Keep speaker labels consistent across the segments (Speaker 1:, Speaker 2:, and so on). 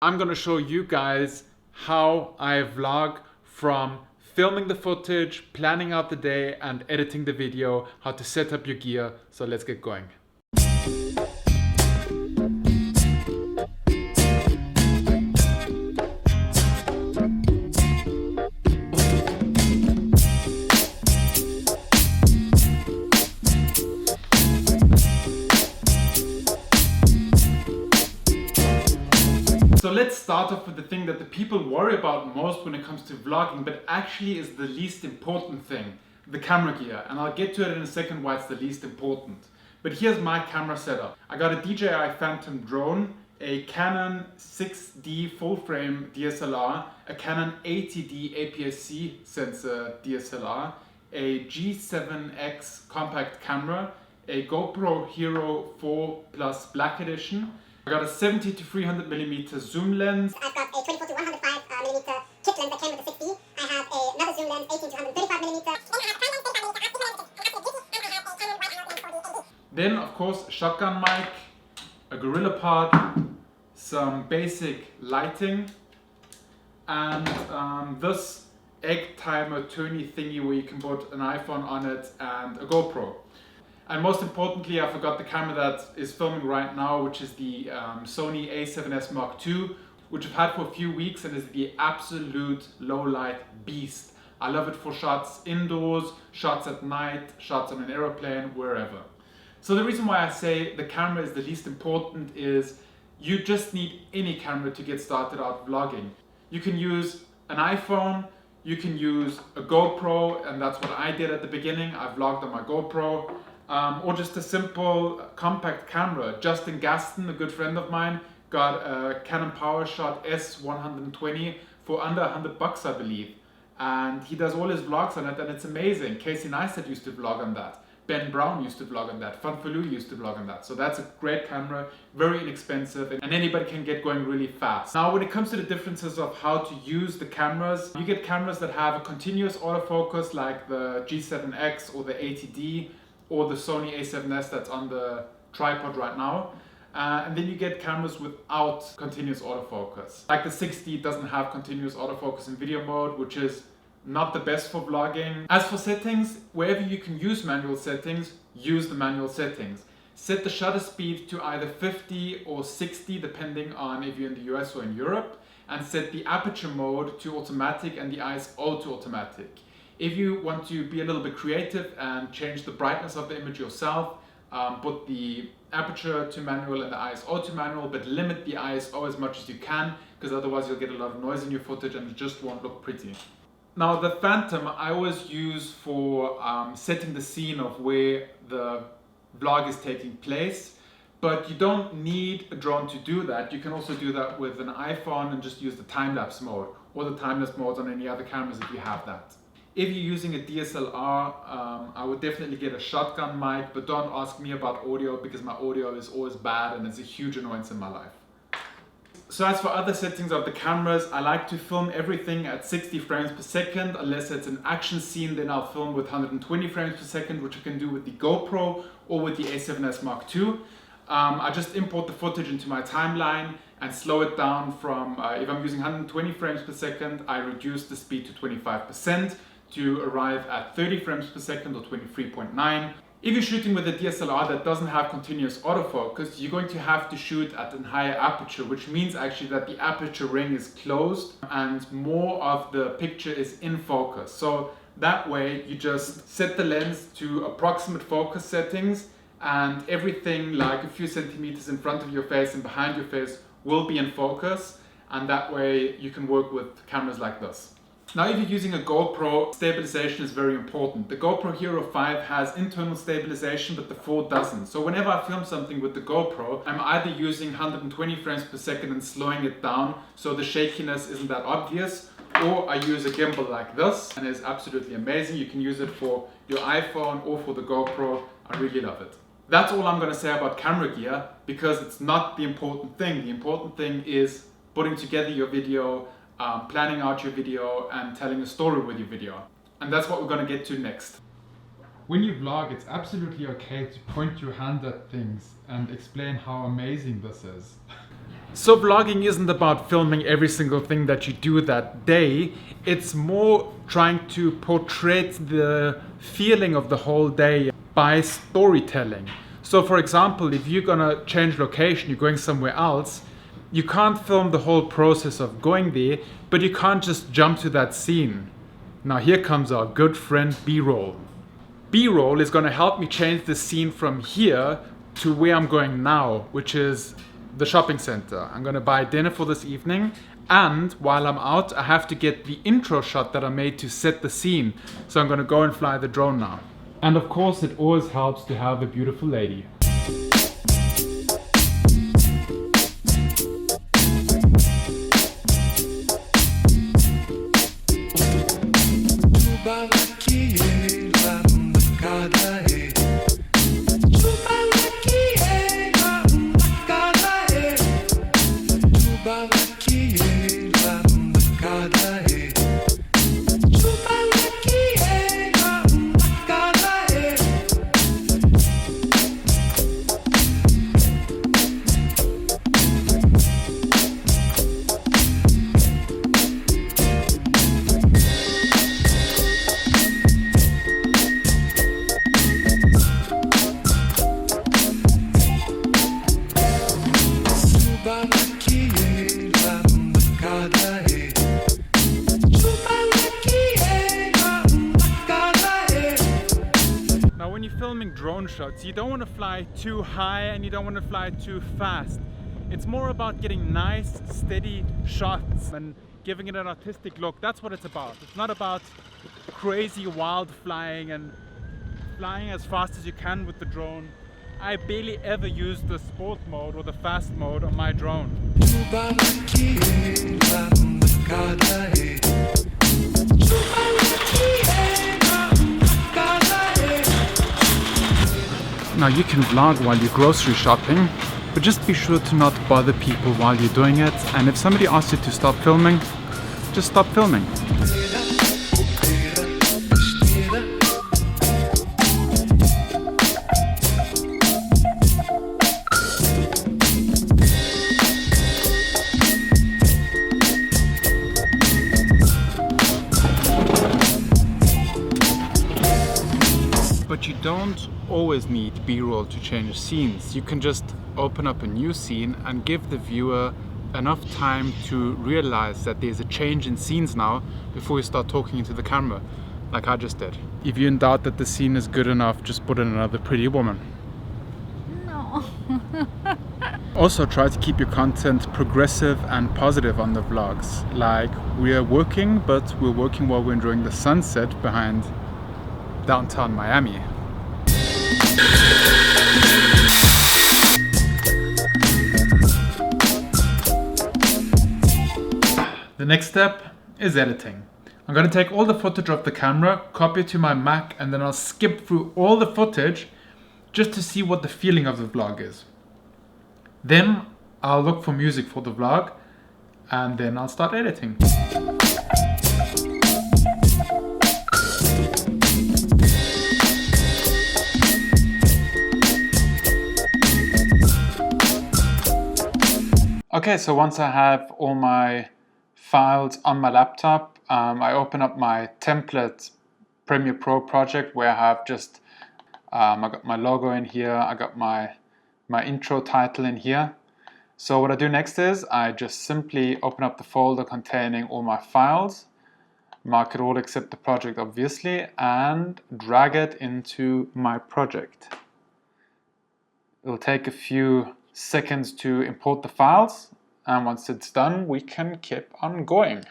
Speaker 1: I'm gonna show you guys how I vlog from filming the footage, planning out the day, and editing the video, how to set up your gear. So let's get going. So let's start off with the thing that the people worry about most when it comes to vlogging, but actually is the least important thing, the camera gear. And I'll get to it in a second why it's the least important. But here's my camera setup. I got a DJI Phantom drone, a Canon 6D full frame DSLR, a Canon 80D APS-C sensor DSLR, a G7X compact camera, a GoPro Hero 4 Plus Black Edition. I got a 70 to 300mm zoom lens.
Speaker 2: I've got a 24 to 105mm kit lens that came with the 6D. I have another zoom lens, 18 to 135mm.
Speaker 1: Then, of course, a shotgun mic, a gorilla pod, some basic lighting, and this egg timer turny thingy where you can put an iPhone on it and a GoPro. And most importantly, I forgot the camera that is filming right now, which is the Sony A7S Mark II, which I've had for a few weeks and is the absolute low light beast. I love it for shots indoors, shots at night, shots on an aeroplane, wherever. So the reason why I say the camera is the least important is you just need any camera to get started out vlogging. You can use an iPhone, you can use a GoPro, and that's what I did at the beginning. I vlogged on my GoPro. Or just a simple compact camera. Justin Gaston, a good friend of mine, got a Canon PowerShot S120 for under $100, I believe. And he does all his vlogs on it, and it's amazing. Casey Neistat used to vlog on that. Ben Brown used to vlog on that. Funfaloo used to vlog on that. So that's a great camera, very inexpensive, and anybody can get going really fast. Now, when it comes to the differences of how to use the cameras, you get cameras that have a continuous autofocus like the G7X or the 80D, or the Sony A7S that's on the tripod right now. And then you get cameras without continuous autofocus. Like the 6D doesn't have continuous autofocus in video mode, which is not the best for vlogging. As for settings, wherever you can use manual settings, use the manual settings. Set the shutter speed to either 50 or 60, depending on if you're in the US or in Europe, and set the aperture mode to automatic and the ISO to automatic. If you want to be a little bit creative and change the brightness of the image yourself, put the aperture to manual and the ISO to manual, but limit the ISO as much as you can, because otherwise you'll get a lot of noise in your footage and it just won't look pretty. Now the Phantom I always use for setting the scene of where the vlog is taking place, but you don't need a drone to do that. You can also do that with an iPhone and just use the time-lapse mode, or the time-lapse mode on any other cameras if you have that. If you're using a DSLR, I would definitely get a shotgun mic, but don't ask me about audio because my audio is always bad and it's a huge annoyance in my life. So as for other settings of the cameras, I like to film everything at 60 frames per second. Unless it's an action scene, then I'll film with 120 frames per second, which I can do with the GoPro or with the A7S Mark II. I just import the footage into my timeline and slow it down from, if I'm using 120 frames per second, I reduce the speed to 25%. To arrive at 30 frames per second or 23.9. If you're shooting with a DSLR that doesn't have continuous autofocus, you're going to have to shoot at a higher aperture, which means actually that the aperture ring is closed and more of the picture is in focus. So that way you just set the lens to approximate focus settings and everything like a few centimeters in front of your face and behind your face will be in focus, and that way you can work with cameras like this. Now if you're using a GoPro, stabilization is very important. The GoPro Hero 5 has internal stabilization, but the 4 doesn't. So whenever I film something with the GoPro, I'm either using 120 frames per second and slowing it down so the shakiness isn't that obvious, or I use a gimbal like this, and it's absolutely amazing. You can use it for your iPhone or for the GoPro. I really love it. That's all I'm going to say about camera gear, because it's not the important thing. The important thing is putting together your video, planning out your video and telling a story with your video. And that's what we're going to get to next. When you vlog, it's absolutely okay to point your hand at things and explain how amazing this is. So vlogging isn't about filming every single thing that you do that day. It's more trying to portray the feeling of the whole day by storytelling. So for example, if you're gonna change location, you're going somewhere else, you can't film the whole process of going there, but you can't just jump to that scene. Now here comes our good friend B-roll. B-roll is gonna help me change the scene from here to where I'm going now, which is the shopping center. I'm gonna buy dinner for this evening, and while I'm out, I have to get the intro shot that I made to set the scene. So I'm gonna go and fly the drone now. And of course, it always helps to have a beautiful lady. Now when you're filming drone shots, you don't want to fly too high and you don't want to fly too fast. It's more about getting nice, steady shots and giving it an artistic look. That's what it's about. It's not about crazy wild flying and flying as fast as you can with the drone. I barely ever use the sport mode or the fast mode on my drone. Now you can vlog while you're grocery shopping, but just be sure to not bother people while you're doing it. And if somebody asks you to stop filming, just stop filming. But you don't always need B-roll to change scenes. You can just open up a new scene and give the viewer enough time to realize that there's a change in scenes now before you start talking into the camera, like I just did. If you're in doubt that the scene is good enough, just put in another pretty woman.
Speaker 3: No.
Speaker 1: Also try to keep your content progressive and positive on the vlogs. Like, we're working, but we're working while we're enjoying the sunset behind downtown Miami. The next step is editing. I'm going to take all the footage of the camera, copy it to my Mac, and then I'll skip through all the footage just to see what the feeling of the vlog is. Then I'll look for music for the vlog, and then I'll start editing. Okay, so once I have all my files on my laptop, I open up my template Premiere Pro project where I have just, I got my logo in here, I got my intro title in here. So what I do next is I just simply open up the folder containing all my files, mark it all except the project obviously, and drag it into my project. It'll take a few seconds to import the files, and once it's done we can keep on going.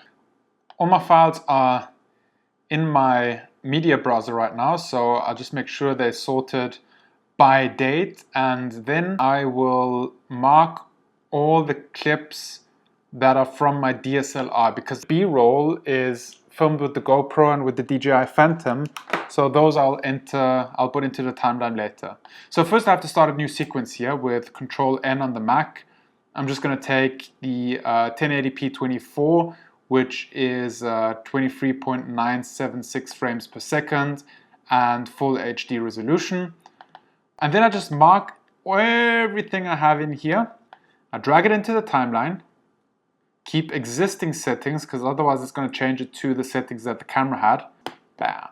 Speaker 1: All my files are in my media browser right now, so I'll just make sure they're sorted by date, and then I will mark all the clips that are from my DSLR, because B-roll is filmed with the GoPro and with the DJI Phantom, so those I'll put into the timeline later. So first I have to start a new sequence here with Control N on the Mac. I'm just going to take the 1080p 24, which is 23.976 frames per second and full HD resolution. And then I just mark everything I have in here. I drag it into the timeline, keep existing settings because otherwise it's going to change it to the settings that the camera had. Bam.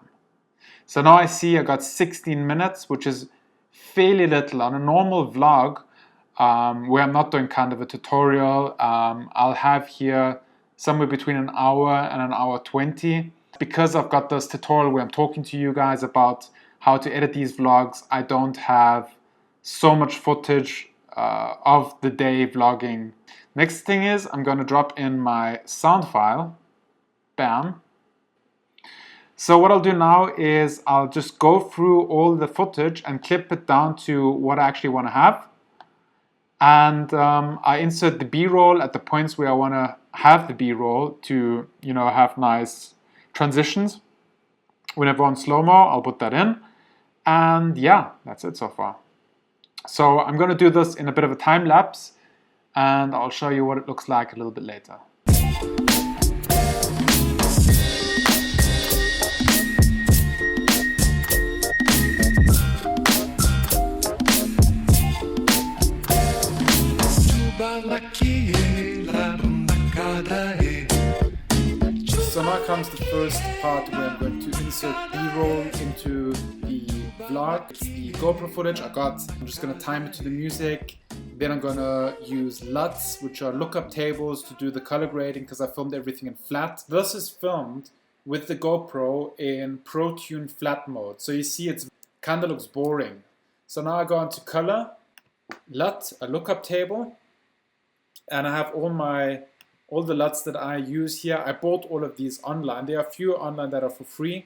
Speaker 1: So now I see I got 16 minutes, which is fairly little. On a normal vlog, where I'm not doing kind of a tutorial, I'll have here somewhere between an hour and an hour 20. Because I've got this tutorial where I'm talking to you guys about how to edit these vlogs, I don't have so much footage of the day vlogging. Next thing is I'm going to drop in my sound file. Bam. So what I'll do now is I'll just go through all the footage and clip it down to what I actually want to have. And I insert the B-roll at the points where I want to have the B-roll to, you know, have nice transitions. Whenever on slow-mo, I'll put that in. And yeah, that's it so far. So I'm going to do this in a bit of a time lapse, and I'll show you what it looks like a little bit later. So now comes the first part where I'm going to insert B-roll into the vlog. It's the GoPro footage I got. I'm just going to time it to the music. Then I'm going to use LUTs, which are lookup tables, to do the color grading because I filmed everything in flat. This is filmed with the GoPro in Pro Tune flat mode. So you see it kind of looks boring. So now I go into color, LUT, a lookup table, and I have all the LUTs that I use here. I bought all of these online. There are a few online that are for free,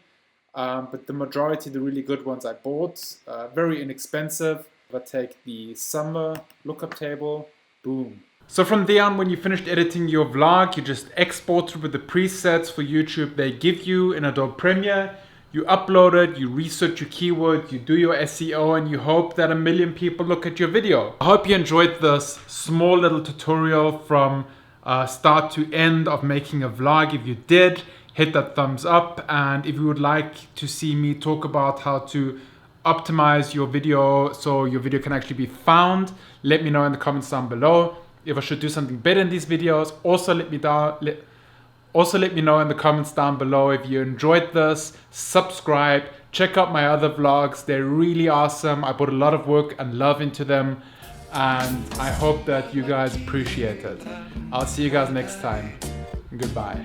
Speaker 1: but the majority, the really good ones I bought, very inexpensive. I take the summer lookup table, boom. So from there on, when you finished editing your vlog, you just export it with the presets for YouTube they give you in Adobe Premiere. You upload it, you research your keywords, you do your SEO, and you hope that 1 million people look at your video. I hope you enjoyed this small little tutorial from start to end of making a vlog. If you did, hit that thumbs up, and if you would like to see me talk about how to optimize your video so your video can actually be found, let me know in the comments down below. If I should do something better in these videos, also let me know in the comments down below. If you enjoyed this, subscribe, check out my other vlogs. They're really awesome. I put a lot of work and love into them, and I hope that you guys appreciate it. I'll see you guys next time. Goodbye.